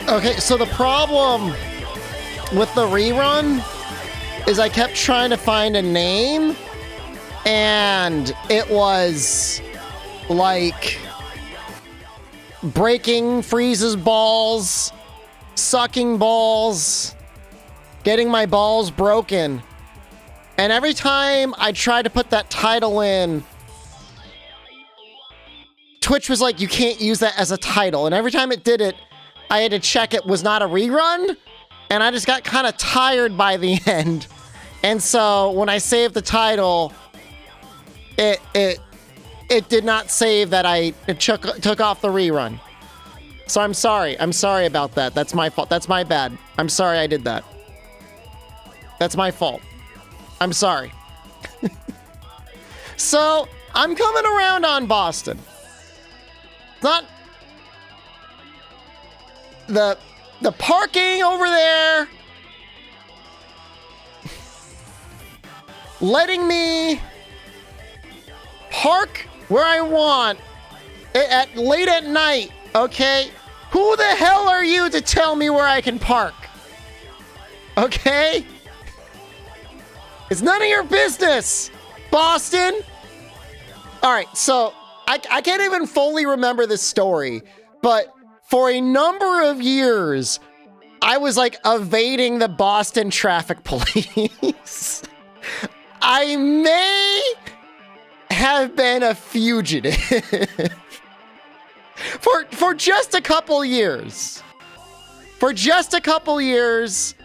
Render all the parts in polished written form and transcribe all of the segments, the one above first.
Okay, so the problem with the rerun is I kept trying to find a name, and it was like breaking Freeze's balls, sucking balls, getting my balls broken. And every time I tried to put that title in, Twitch was like, you can't use that as a title. And every time it did it, I had to check it was not a rerun. And I just got kind of tired by the end. And so when I saved the title, it did not save that it took off the rerun. So I'm sorry. I'm sorry about that. That's my fault. That's my bad. I'm sorry I did that. That's my fault. I'm sorry. So I'm coming around on Boston. Not the parking over there, letting me park where I want late at night, okay? Who the hell are you to tell me where I can park? Okay? It's none of your business, Boston. All right, so I can't even fully remember this story, but for a number of years, I was like evading the Boston traffic police. I may have been a fugitive for just a couple years. For just a couple years,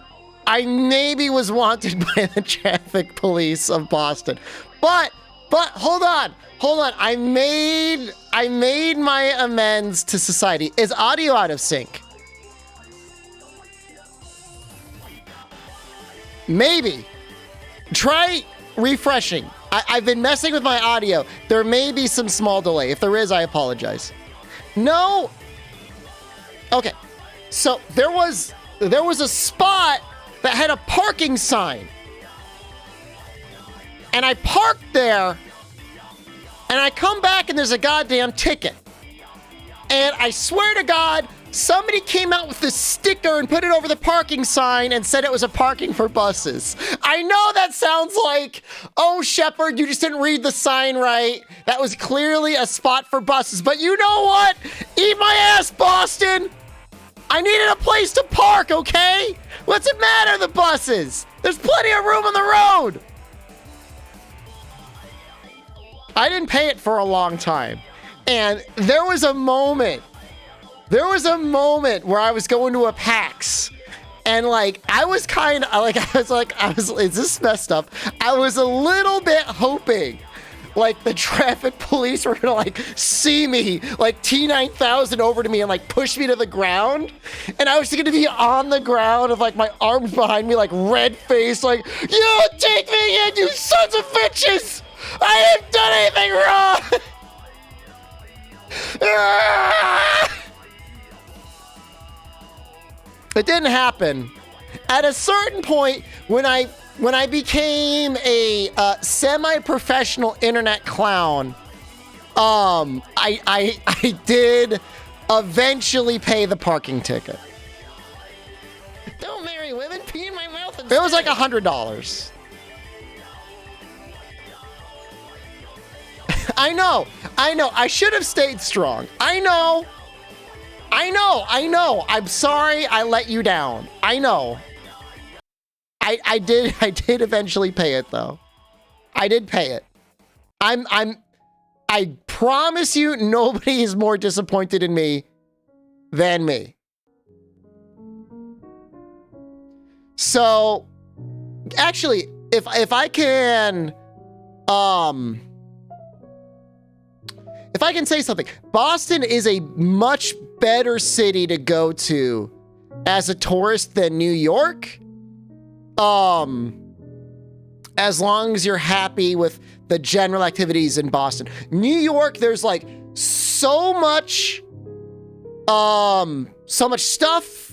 I maybe was wanted by the traffic police of Boston. But hold on. I made my amends to society. Is audio out of sync? Maybe. Try refreshing. I've been messing with my audio. There may be some small delay. If there is, I apologize. No. Okay. So there was a spot that had a parking sign. And I parked there, and I come back and there's a goddamn ticket. And I swear to God, somebody came out with this sticker and put it over the parking sign and said it was a parking for buses. I know that sounds like, oh, Shepard, you just didn't read the sign right. That was clearly a spot for buses. But you know what? Eat my ass, Boston. I needed a place to park, okay? What's it matter, the buses? There's plenty of room on the road. I didn't pay it for a long time. And there was a moment where I was going to a PAX, and like, is this messed up? I was a little bit hoping like the traffic police were gonna like see me, like T-9000 over to me and like push me to the ground. And I was gonna be on the ground with like my arms behind me, like red face, like, you take me in, you sons of bitches! I haven't done anything wrong! It didn't happen. At a certain point, when I became a semi-professional internet clown, I did eventually pay the parking ticket. Don't marry women, pee in my mouth. It was like $100. I know. I should have stayed strong. I know. I'm sorry I let you down. I know. I did eventually pay it though. I did pay it. I promise you nobody is more disappointed in me than me. So actually, if I can say something, Boston is a much better city to go to as a tourist than New York. As long as you're happy with the general activities in Boston. New York, there's like so much stuff,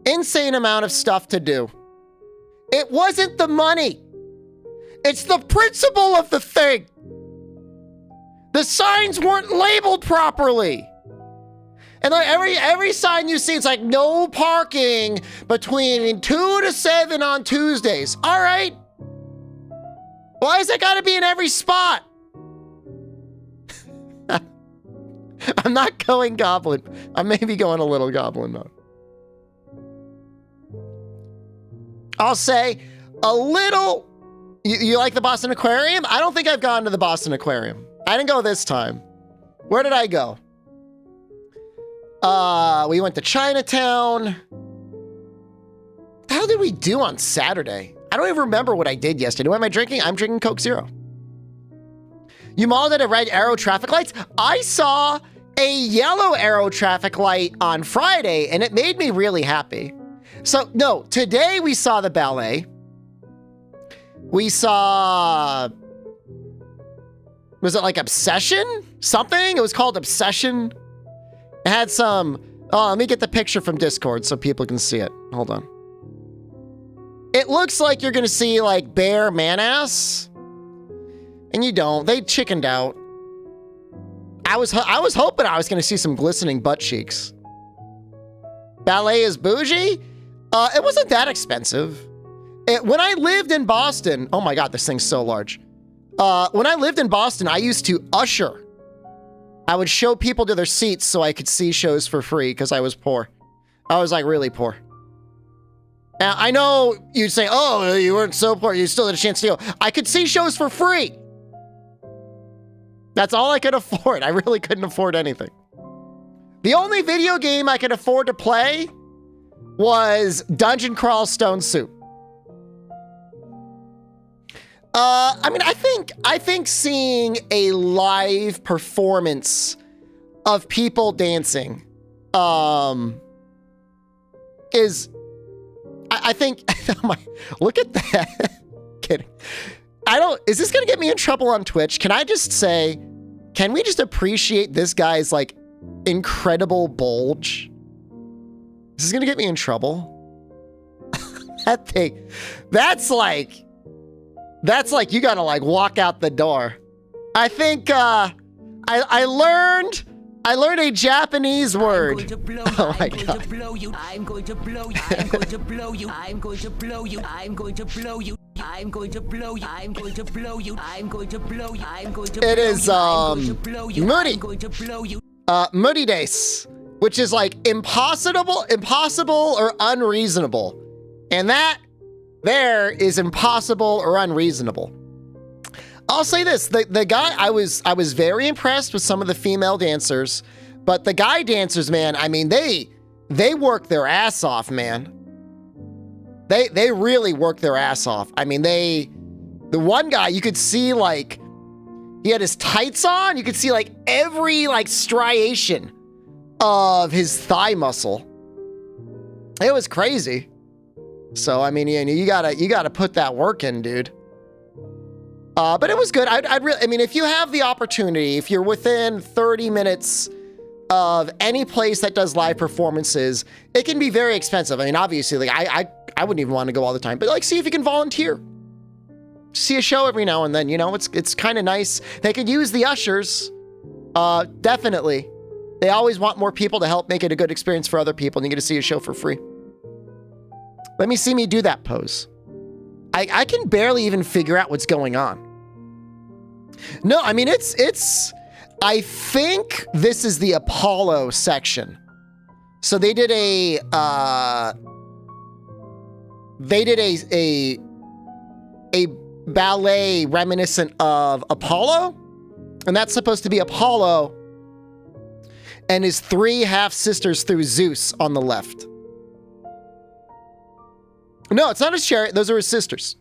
insane amount of stuff to do. It wasn't the money. It's the principle of the thing. The signs weren't labeled properly. And like every sign you see, it's like no parking between 2 to 7 on Tuesdays. All right. Why is it got to be in every spot? I'm not going goblin. I may be going a little goblin mode. I'll say a little. You like the Boston Aquarium? I don't think I've gone to the Boston Aquarium. I didn't go this time. Where did I go? We went to Chinatown. What the hell did we do on Saturday? I don't even remember what I did yesterday. What am I drinking? I'm drinking Coke Zero. You mauled at a red arrow traffic lights? I saw a yellow arrow traffic light on Friday, and it made me really happy. So, no, today we saw the ballet. We saw... Was it like Obsession? Something? It was called Obsession. It had some... Oh, let me get the picture from Discord so people can see it. Hold on. It looks like you're gonna see like bare man-ass. And you don't. They chickened out. I was hoping I was gonna see some glistening butt cheeks. Ballet is bougie? It wasn't that expensive. When I lived in Boston... Oh my god, this thing's so large. When I lived in Boston, I used to usher. I would show people to their seats so I could see shows for free because I was poor. I was like really poor. Now, I know you'd say, oh, you weren't so poor. You still had a chance to go. I could see shows for free. That's all I could afford. I really couldn't afford anything. The only video game I could afford to play was Dungeon Crawl Stone Soup. I mean, I think seeing a live performance of people dancing, is, I think, oh my, look at that. Kidding. Is this gonna get me in trouble on Twitch? Can I just say, can we just appreciate this guy's like incredible bulge? This is gonna get me in trouble. That thing, that's like you gotta like walk out the door. I think I learned a Japanese word. Oh my god. I'm going to blow you. I'm going to blow you. I'm going to blow you. I'm going to blow you. I'm going to blow you. I'm going to blow you. I'm going to blow you. I'm going to blow you. It is Moody. Moody Days, which is like impossible or unreasonable. And that there is impossible or unreasonable. I'll say this, the guy, I was very impressed with some of the female dancers, but the guy dancers, man, I mean, they work their ass off, man. They really work their ass off. I mean, the one guy, you could see like, he had his tights on, you could see like every like striation of his thigh muscle. It was crazy. So, I mean, you gotta put that work in, dude. But it was good. I mean, if you have the opportunity, if you're within 30 minutes of any place that does live performances, it can be very expensive. I mean, obviously, like I wouldn't even want to go all the time, but like, see if you can volunteer. See a show every now and then, you know, it's kind of nice. They could use the ushers. Definitely. They always want more people to help make it a good experience for other people, and you get to see a show for free. Let me see me do that pose. I can barely even figure out what's going on. No, I mean, I think this is the Apollo section. So they did a ballet reminiscent of Apollo, and that's supposed to be Apollo and his 3 half-sisters through Zeus on the left. No, it's not his chariot. Those are his sisters.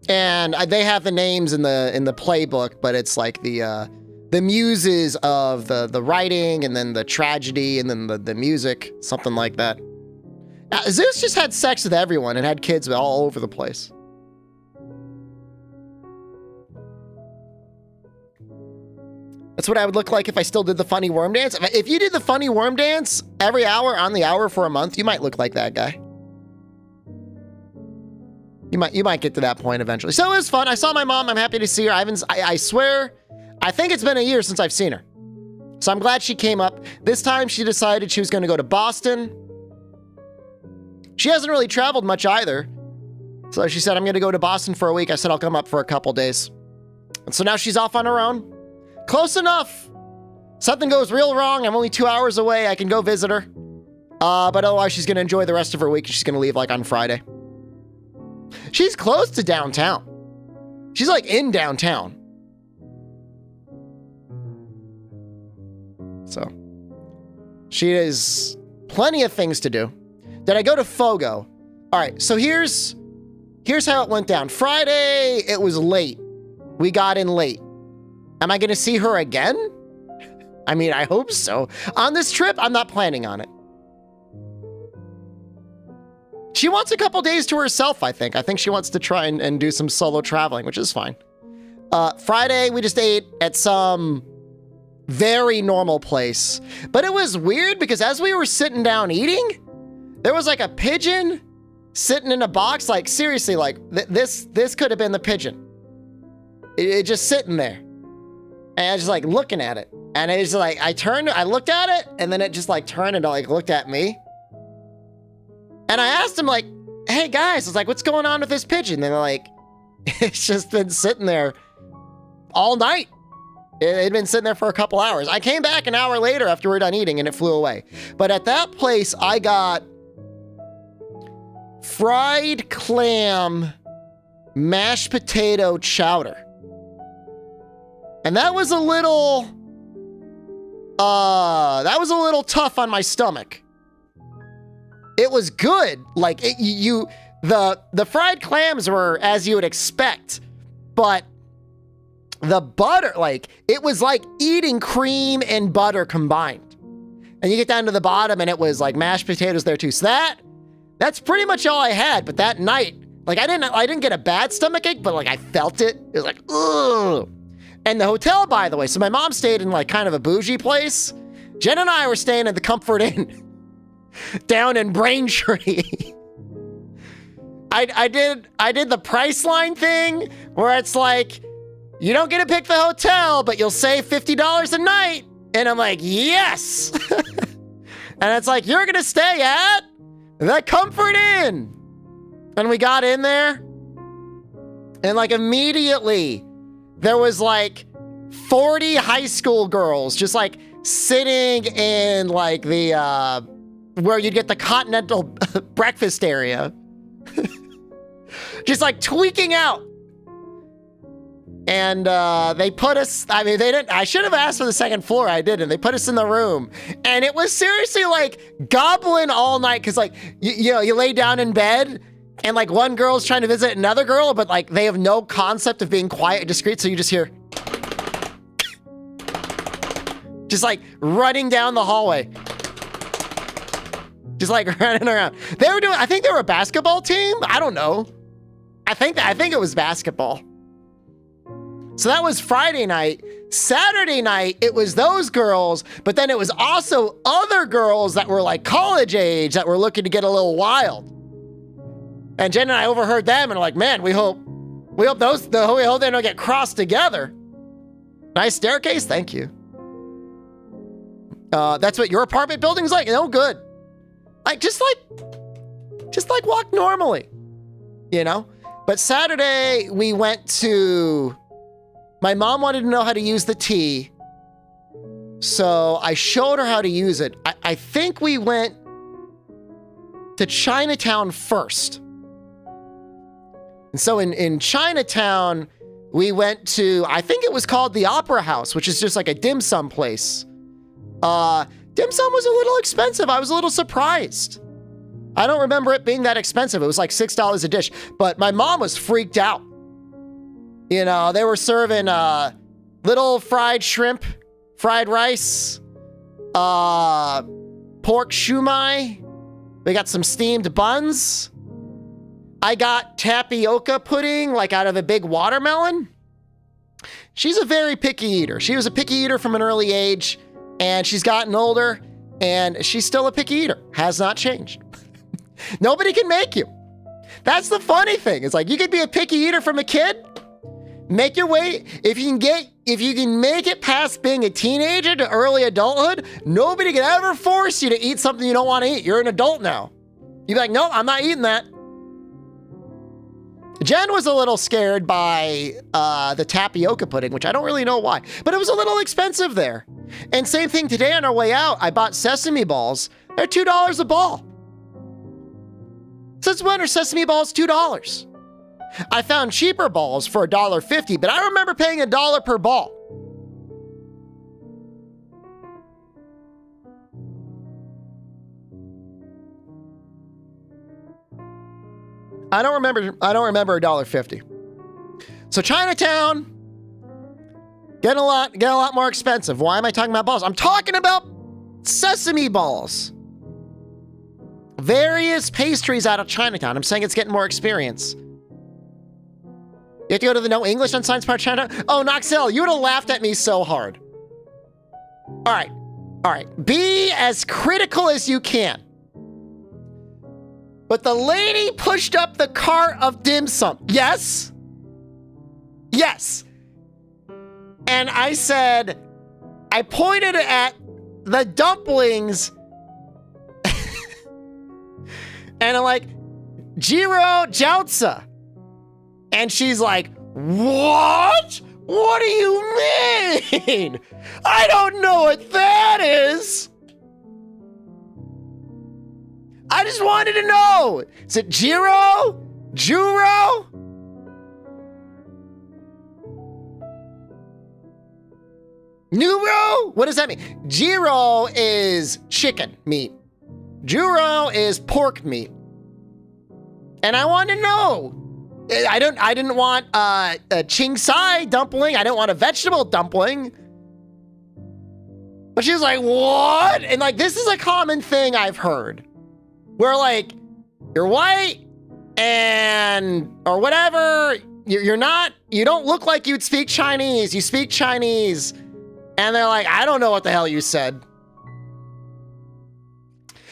And they have the names in the playbook, but it's like the muses of the writing, and then the tragedy, and then the music, something like that. Zeus just had sex with everyone and had kids all over the place. That's what I would look like if I still did the funny worm dance. If you did the funny worm dance every hour on the hour for a month, you might look like that guy. You might get to that point eventually. So it was fun. I saw my mom. I'm happy to see her. I swear, I think it's been a year since I've seen her. So I'm glad she came up. This time she decided she was going to go to Boston. She hasn't really traveled much either. So she said, I'm going to go to Boston for a week. I said, I'll come up for a couple days. And so now she's off on her own. Close enough. Something goes real wrong. I'm only 2 hours away. I can go visit her. But otherwise, she's going to enjoy the rest of her week. She's going to leave like on Friday. She's close to downtown. She's like in downtown. So she has plenty of things to do. Did I go to Fogo? All right, so here's how it went down. Friday, it was late. We got in late. Am I going to see her again? I mean, I hope so. On this trip, I'm not planning on it. She wants a couple days to herself, I think. I think she wants to try and do some solo traveling, which is fine. Friday, we just ate at some very normal place. But it was weird because as we were sitting down eating, there was like a pigeon sitting in a box. Like, seriously, like this could have been the pigeon. It just sitting there. And I was just like looking at it. And it was like, I looked at it, and then it just like turned and like looked at me. And I asked him like, hey guys, I was like, what's going on with this pigeon? And they're like, it's just been sitting there all night. It had been sitting there for a couple hours. I came back an hour later after we were done eating and it flew away. But at that place, I got fried clam, mashed potato chowder. And that was a little tough on my stomach. It was good. Like the fried clams were as you would expect, but the butter, like it was like eating cream and butter combined. And you get down to the bottom and it was like mashed potatoes there too. So that's pretty much all I had. But that night, like I didn't get a bad stomachache, but like I felt it. It was like, ugh. And the hotel, by the way, so my mom stayed in like kind of a bougie place. Jen and I were staying at the Comfort Inn down in Braintree. I did the Priceline thing where it's like, you don't get to pick the hotel, but you'll save $50 a night. And I'm like, yes. And it's like, you're going to stay at the Comfort Inn. And we got in there. And like immediately there was like 40 high school girls just like sitting in like the, where you'd get the continental breakfast area. Just like tweaking out. And they put us, I mean, they didn't, I should have asked for the second floor. I didn't. They put us in the room. And it was seriously like gobbling all night. Cause like, you know, you lay down in bed and like one girl's trying to visit another girl, but like they have no concept of being quiet and discreet. So you just hear, just like running down the hallway. Just like running around. They were doing, I think they were a basketball team. I don't know. I think it was basketball. So that was Friday night. Saturday night, it was those girls, but then it was also other girls that were like college age that were looking to get a little wild. And Jen and I overheard them and were like, man, we hope they don't get crossed together. Nice staircase, thank you. That's what your apartment building's like? No, good. Like, just like walk normally, you know? But Saturday, we went to, my mom wanted to know how to use the T. So I showed her how to use it. I think we went to Chinatown first. And so in Chinatown, we went to, I think it was called the Opera House, which is just like a dim sum place. Dim sum was a little expensive. I was a little surprised. I don't remember it being that expensive. It was like $6 a dish, but my mom was freaked out. You know, they were serving little fried shrimp, fried rice, pork shumai. We got some steamed buns. I got tapioca pudding, like out of a big watermelon. She's a very picky eater. She was a picky eater from an early age, and she's gotten older, and she's still a picky eater. Has not changed. Nobody can make you. That's the funny thing. It's like, you could be a picky eater from a kid, make your way. If you if you can make it past being a teenager to early adulthood, nobody can ever force you to eat something you don't want to eat. You're an adult now. You'd be like, no, I'm not eating that. Jen was a little scared by the tapioca pudding, which I don't really know why, but it was a little expensive there. And same thing today on our way out, I bought sesame balls. They're $2 a ball. Since when are sesame balls $2? I found cheaper balls for $1.50, but I remember paying $1 per ball. I don't remember $1.50. So Chinatown getting a lot more expensive. Why am I talking about balls? I'm talking about sesame balls. Various pastries out of Chinatown. I'm saying it's getting more experience. You have to go to the No English on Science Part Chinatown? Oh, Noxel, you would have laughed at me so hard. All right. Be as critical as you can. But the lady pushed up the cart of dim sum. Yes. And I said, I pointed at the dumplings and I'm like, Jiro Jiaozi. And she's like, what? What do you mean? I don't know what that is. I just wanted to know. Is it Jiro? Juro? Nuro? What does that mean? Jiro is chicken meat. Juro is pork meat. And I wanted to know. I didn't want a ching sai dumpling. I didn't want a vegetable dumpling. But she was like, what? And like, this is a common thing I've heard. Where like, you're white and, or whatever, you don't look like you'd speak Chinese. You speak Chinese. And they're like, I don't know what the hell you said.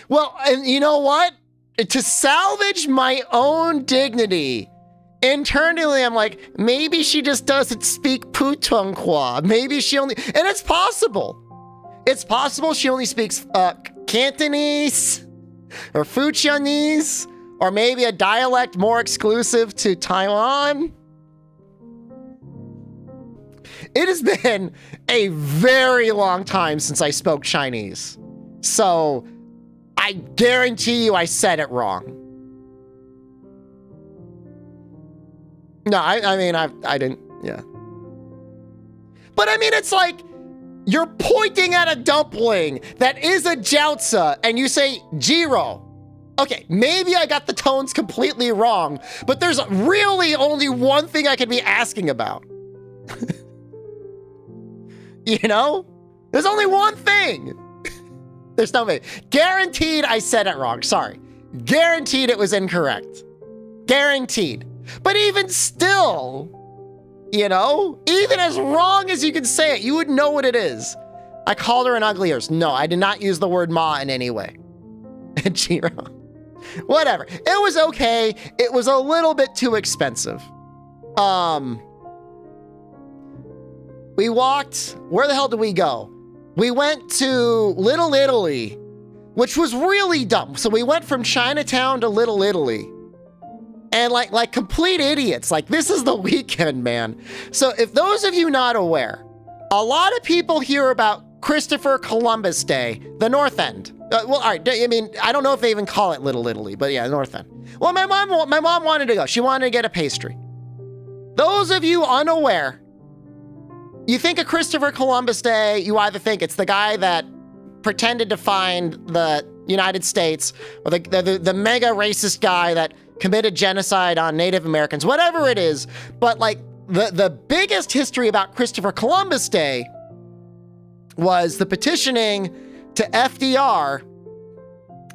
Well, and you know what? To salvage my own dignity, internally, I'm like, maybe she just doesn't speak Putonghua. Maybe she only, and it's possible. It's possible she only speaks Cantonese or Fujianese, or maybe a dialect more exclusive to Taiwan. It has been a very long time since I spoke Chinese. So I guarantee you I said it wrong. No, I mean, I didn't, yeah. But I mean, it's like, you're pointing at a dumpling that is a jiaozi and you say Jiro. Okay, maybe I got the tones completely wrong, but there's really only one thing I could be asking about. You know? There's only one thing. There's no way. Guaranteed I said it wrong. Sorry. Guaranteed it was incorrect. Guaranteed. But even still, you know, even as wrong as you can say it, you would know what it is. I called her an ugly ears. No, I did not use the word ma in any way. Jiro. Whatever. It was okay. It was a little bit too expensive. We walked, where the hell did we go? We went to Little Italy, which was really dumb. So we went from Chinatown to Little Italy. And like complete idiots. Like, this is the weekend, man. So if those of you not aware, a lot of people hear about Christopher Columbus Day, the North End. Well, all right, I mean, I don't know if they even call it Little Italy, but yeah, North End. Well, my mom wanted to go. She wanted to get a pastry. Those of you unaware, you think of Christopher Columbus Day, you either think it's the guy that pretended to find the United States, or the mega racist guy that committed genocide on Native Americans, whatever it is. But like the biggest history about Christopher Columbus Day was the petitioning to FDR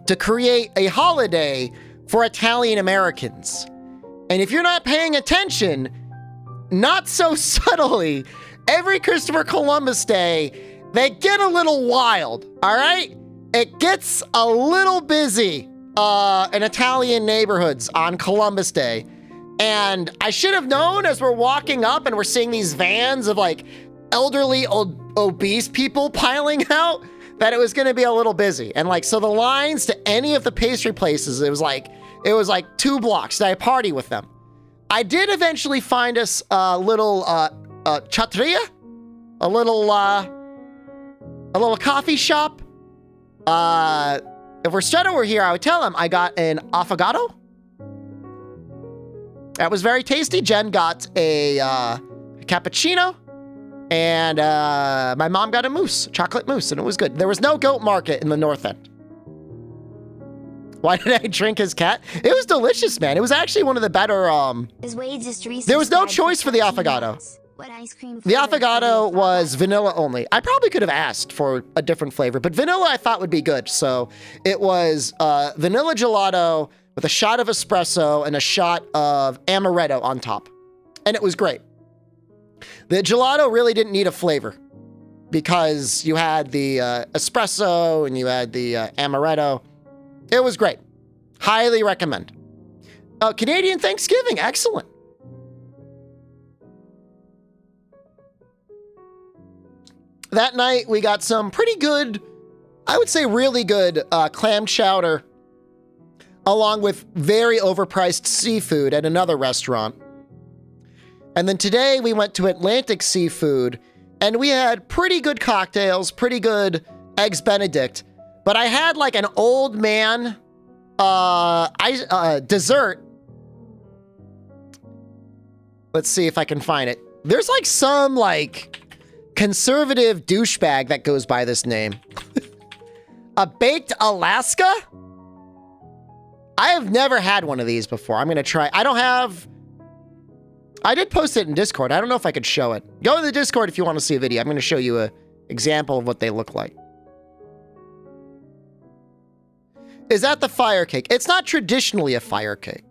to create a holiday for Italian Americans. And if you're not paying attention, not so subtly, every Christopher Columbus Day, they get a little wild, all right? It gets a little busy in Italian neighborhoods on Columbus Day. And I should have known as we're walking up and we're seeing these vans of like elderly, obese people piling out that it was going to be a little busy. And like, so the lines to any of the pastry places, it was like 2 blocks. I party with them. I did eventually find us a little chatria, a little coffee shop. If Ristretto were here, I would tell him I got an affogato. That was very tasty. Jen got a cappuccino. And my mom got a mousse, chocolate mousse, and it was good. There was no goat market in the North End. Why did I drink his cat? It was delicious, man. It was actually one of the better, there was no choice for the affogato. The affogato was vanilla only. I probably could have asked for a different flavor, but vanilla I thought would be good. So it was vanilla gelato with a shot of espresso and a shot of amaretto on top. And it was great. The gelato really didn't need a flavor because you had the espresso and you had the amaretto. It was great. Highly recommend. Canadian Thanksgiving, excellent. That night we got some pretty good, I would say really good clam chowder along with very overpriced seafood at another restaurant. And then today we went to Atlantic Seafood and we had pretty good cocktails, pretty good Eggs Benedict. But I had like an old man dessert. Let's see if I can find it. There's like some like conservative douchebag that goes by this name. A baked Alaska? I have never had one of these before. I'm going to try. I did post it in Discord. I don't know if I could show it. Go to the Discord if you want to see a video. I'm going to show you an example of what they look like. Is that the fire cake? It's not traditionally a fire cake.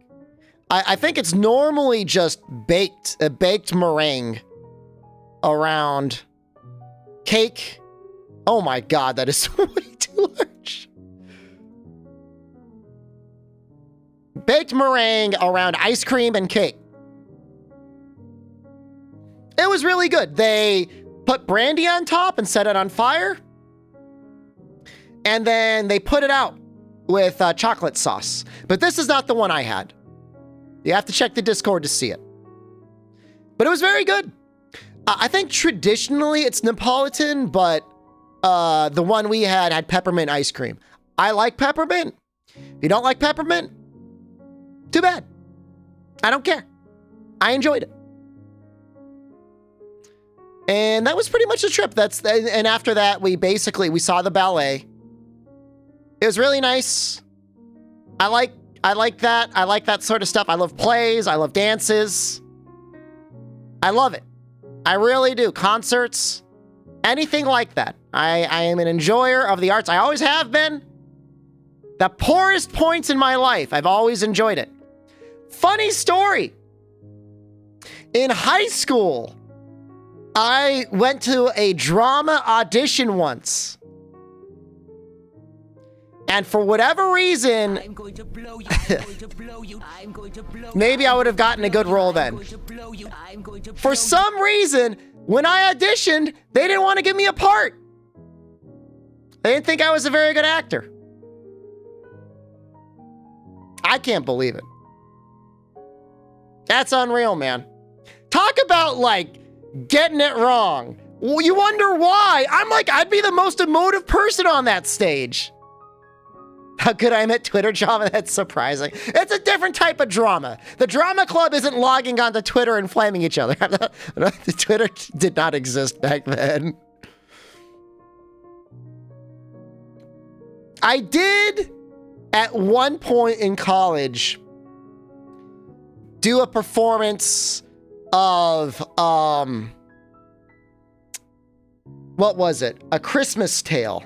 I think it's normally just baked, a baked meringue around cake. Oh my God, that is way too large. Baked meringue around ice cream and cake. It was really good. They put brandy on top and set it on fire. And then they put it out with chocolate sauce. But this is not the one I had. You have to check the Discord to see it. But it was very good. I think traditionally it's Neapolitan, but the one we had peppermint ice cream. I like peppermint. If you don't like peppermint, too bad. I don't care. I enjoyed it. And that was pretty much the trip. And after that, we saw the ballet. It was really nice. I like that. I like that sort of stuff. I love plays. I love dances. I love it. I really do. Concerts, anything like that. I am an enjoyer of the arts. I always have been. The poorest points in my life, I've always enjoyed it. Funny story. In high school, I went to a drama audition once. And for whatever reason, maybe I would have gotten a good role then. For some reason, when I auditioned, they didn't want to give me a part. They didn't think I was a very good actor. I can't believe it. That's unreal, man. Talk about, like, getting it wrong. Well, you wonder why. I'm like, I'd be the most emotive person on that stage. How could I admit Twitter drama? That's surprising. It's a different type of drama. The drama club isn't logging onto Twitter and flaming each other. The Twitter did not exist back then. I did, at one point in college, do a performance of, what was it? A Christmas Tale.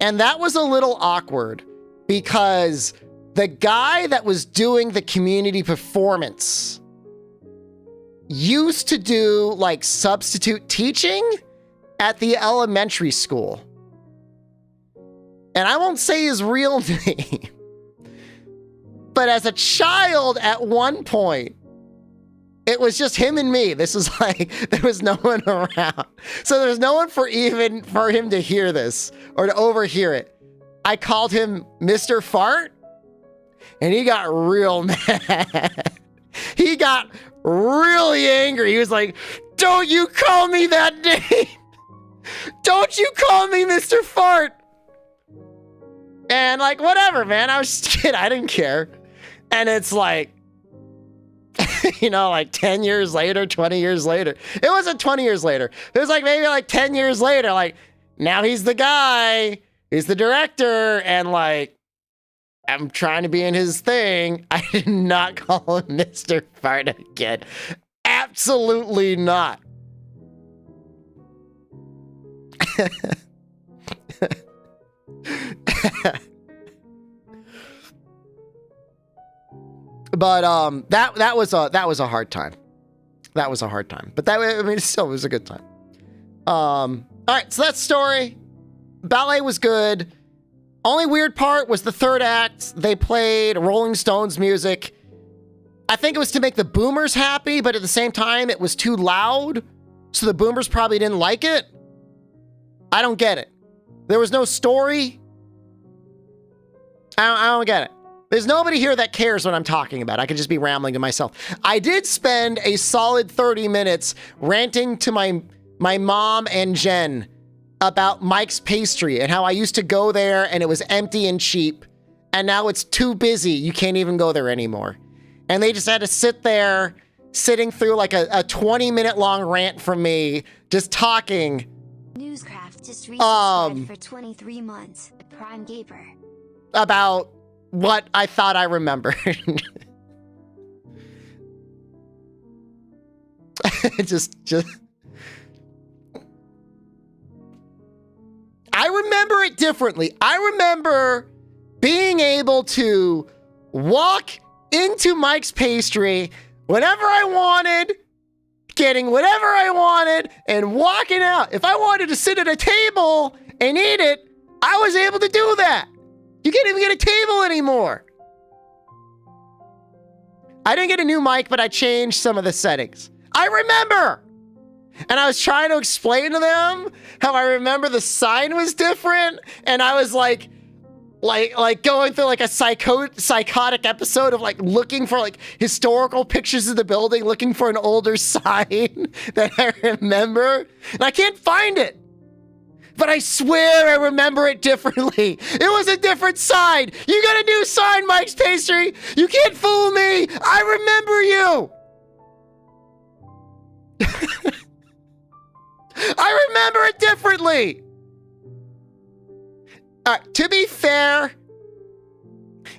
And that was a little awkward because the guy that was doing the community performance used to do like substitute teaching at the elementary school. And I won't say his real name, but as a child at one point, It was just him and me. This was like, there was no one around. So there's no one for him to hear this or to overhear it. I called him Mr. Fart, and he got real mad. He got really angry. He was like, don't you call me that name. Don't you call me Mr. Fart. And like, whatever, man. I was just a kid. I didn't care. And it's like, you know, like 10 years later, 20 years later. It wasn't 20 years later. It was like maybe like 10 years later. Like, now he's the guy. He's the director. And like, I'm trying to be in his thing. I did not call him Mr. Fart again. Absolutely not. But that was a hard time. That was a hard time. But that, I mean, it still was a good time. All right, so that's story. Ballet was good. Only weird part was the third act. They played Rolling Stones music. I think it was to make the boomers happy, but at the same time, it was too loud. So the boomers probably didn't like it. I don't get it. There was no story. I don't get it. There's nobody here that cares what I'm talking about. I could just be rambling to myself. I did spend a solid 30 minutes ranting to my mom and Jen about Mike's Pastry and how I used to go there and it was empty and cheap. And now it's too busy. You can't even go there anymore. And they just had to sit there, sitting through like a 20-minute long rant from me, just talking. Newscraft just resubscribed for 23 months. A Prime Gaper. About what I thought I remembered. just I remember it differently. I remember being able to walk into Mike's Pastry whenever I wanted, getting whatever I wanted, and walking out. If I wanted to sit at a table and eat it, I was able to do that. You can't even get a table anymore. I didn't get a new mic, but I changed some of the settings. I remember. And I was trying to explain to them how I remember the sign was different. And I was like going through like a psychotic episode of like looking for like historical pictures of the building, looking for an older sign that I remember. And I can't find it. But I swear I remember it differently. It was a different sign. You got a new sign, Mike's Pastry. You can't fool me. I remember you. I remember it differently. All right, to be fair,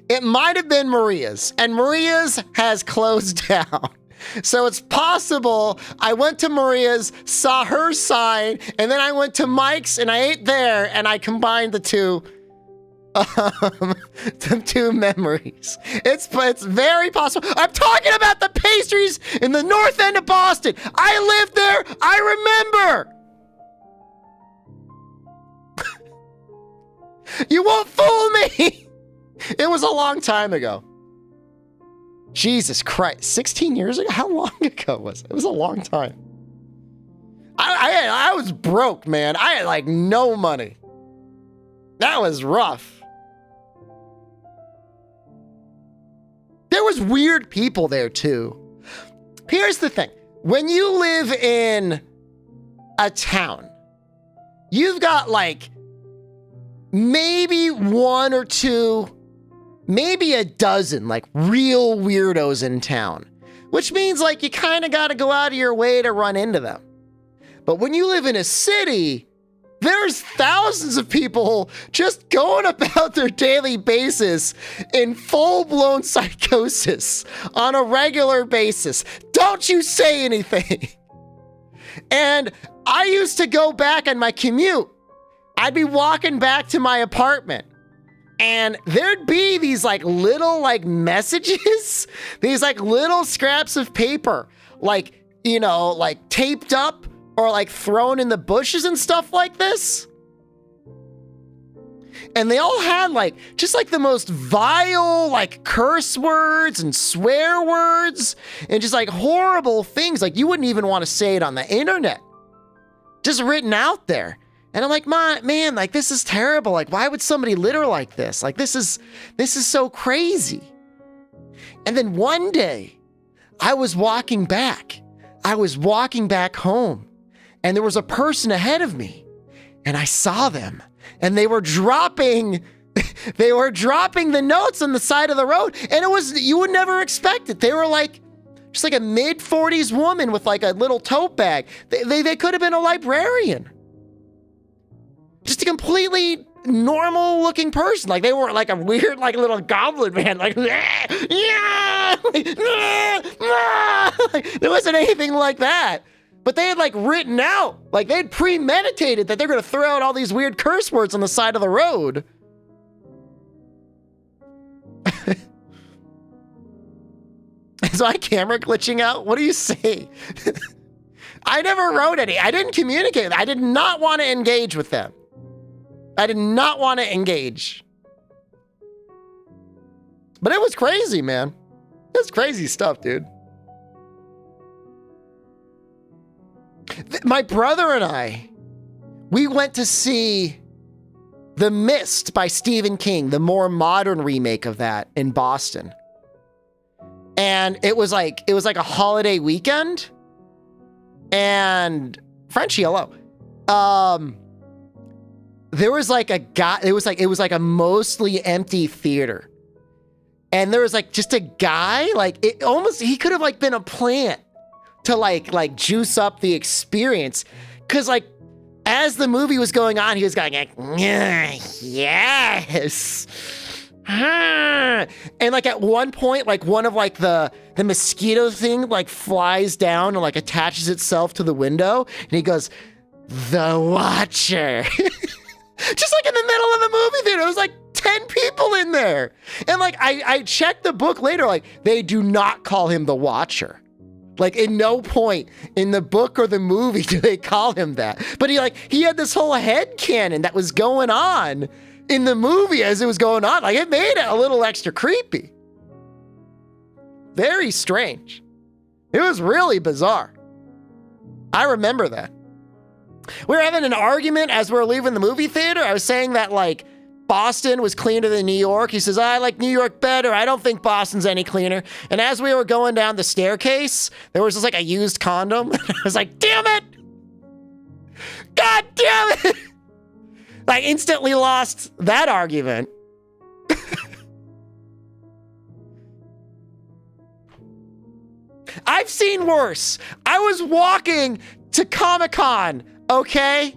it might have been Maria's, and Maria's has closed down. So it's possible I went to Maria's, saw her sign, and then I went to Mike's and I ate there, and I combined the two memories. It's very possible. I'm talking about the pastries in the north end of Boston. I lived there. I remember. You won't fool me. It was a long time ago. Jesus Christ, 16 years ago? How long ago was it? It was a long time. I was broke, man. I had like no money. That was rough. There was weird people there too. Here's the thing. When you live in a town, you've got like maybe one or two, maybe a dozen like real weirdos in town, which means like you kind of got to go out of your way to run into them. But when you live in a city, there's thousands of people just going about their daily basis in full-blown psychosis on a regular basis. Don't you say anything. And I used to go back on my commute. I'd be walking back to my apartment. And there'd be these like little like messages, these like little scraps of paper, like, you know, like taped up or like thrown in the bushes and stuff like this. And they all had like, just like the most vile, like curse words and swear words and just like horrible things. Like you wouldn't even want to say it on the internet. Just written out there. And I'm like, man, like this is terrible. Like, why would somebody litter like this? Like, this is so crazy. And then one day I was walking back home, and there was a person ahead of me, and I saw them, and they were dropping the notes on the side of the road. And you would never expect it. They were like, just like a mid-40s woman with like a little tote bag. They could have been a librarian. Just a completely normal looking person. Like they were like a weird, like little goblin man. Like, yeah, like, there wasn't anything like that. But they had like written out, like they had premeditated that they're going to throw out all these weird curse words on the side of the road. Is my camera glitching out? What do you say? I never wrote any. I didn't communicate. I did not want to engage with them. I did not want to engage. But it was crazy, man. It's crazy stuff, dude. My brother and I, we went to see The Mist by Stephen King, the more modern remake of that in Boston. And it was like a holiday weekend. And Frenchie, hello. There was like a guy, it was like a mostly empty theater. And there was like just a guy, like it almost, he could have like been a plant to like juice up the experience. Cause like as the movie was going on, he was going like, yes. And like at one point, like one of like the mosquito thing like flies down and like attaches itself to the window. And he goes, "The Watcher." Just like in the middle of the movie theater, there was like 10 people in there. And like, I checked the book later, like they do not call him the Watcher. Like in no point in the book or the movie do they call him that. But he had this whole headcanon that was going on in the movie as it was going on. Like it made it a little extra creepy. Very strange. It was really bizarre. I remember that. We were having an argument as we were leaving the movie theater. I was saying that like Boston was cleaner than New York. He says, I like New York better. I don't think Boston's any cleaner. And as we were going down the staircase, there was just like a used condom. I was like, damn it. God damn it. I instantly lost that argument. I've seen worse. I was walking to Comic-Con, okay?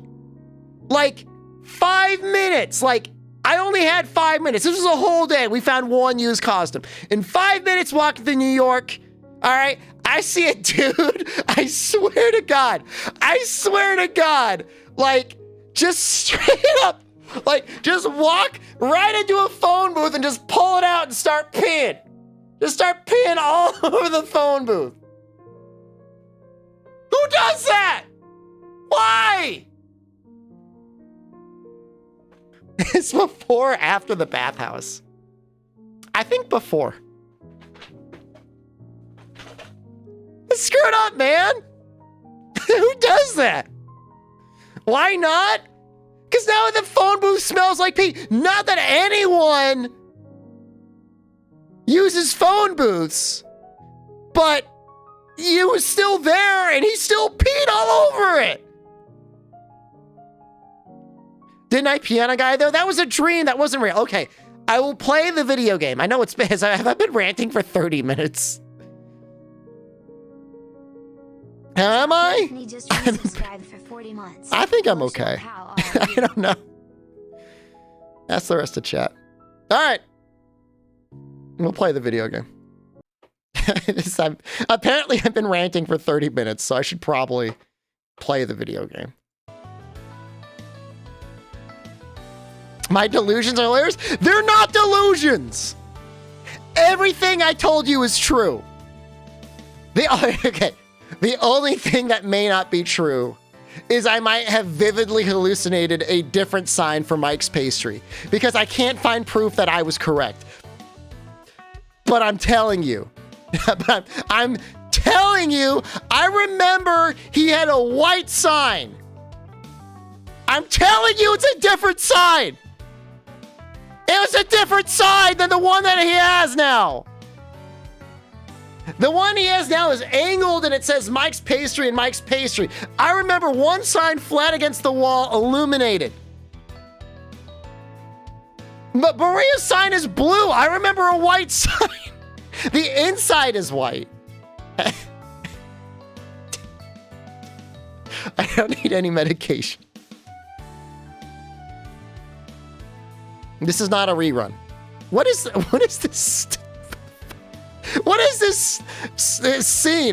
Like 5 minutes. Like I only had 5 minutes. This was a whole day. We found one used costume. In 5 minutes walking to New York, all right, I see a dude. I swear to God, like just straight up, like just walk right into a phone booth and just pull it out and start peeing. Just start peeing all over the phone booth. Who does that? Why? It's before or after the bathhouse? I think before. It's screwed up, man. Who does that? Why not? Because now the phone booth smells like pee. Not that anyone uses phone booths, but he was still there and he still peed all over it. Didn't I pee on a guy though? That was a dream. That wasn't real. Okay, I will play the video game. I know it's been, have I been ranting for 30 minutes? Am I? He just resubscribed for 40 months. I think I'm okay. I don't know. That's the rest of chat. All right. We'll play the video game. Apparently, I've been ranting for 30 minutes, so I should probably play the video game. My delusions are hilarious? They're not delusions! Everything I told you is true. Okay. The only thing that may not be true is I might have vividly hallucinated a different sign for Mike's Pastry because I can't find proof that I was correct. But I'm telling you, I'm telling you, I remember he had a white sign. I'm telling you, it's a different sign. It was a different sign than the one that he has now. The one he has now is angled and it says Mike's Pastry and Mike's Pastry. I remember one sign flat against the wall, illuminated. But Maria's sign is blue. I remember a white sign. The inside is white. I don't need any medication. This is not a rerun. What is this? What is this scene?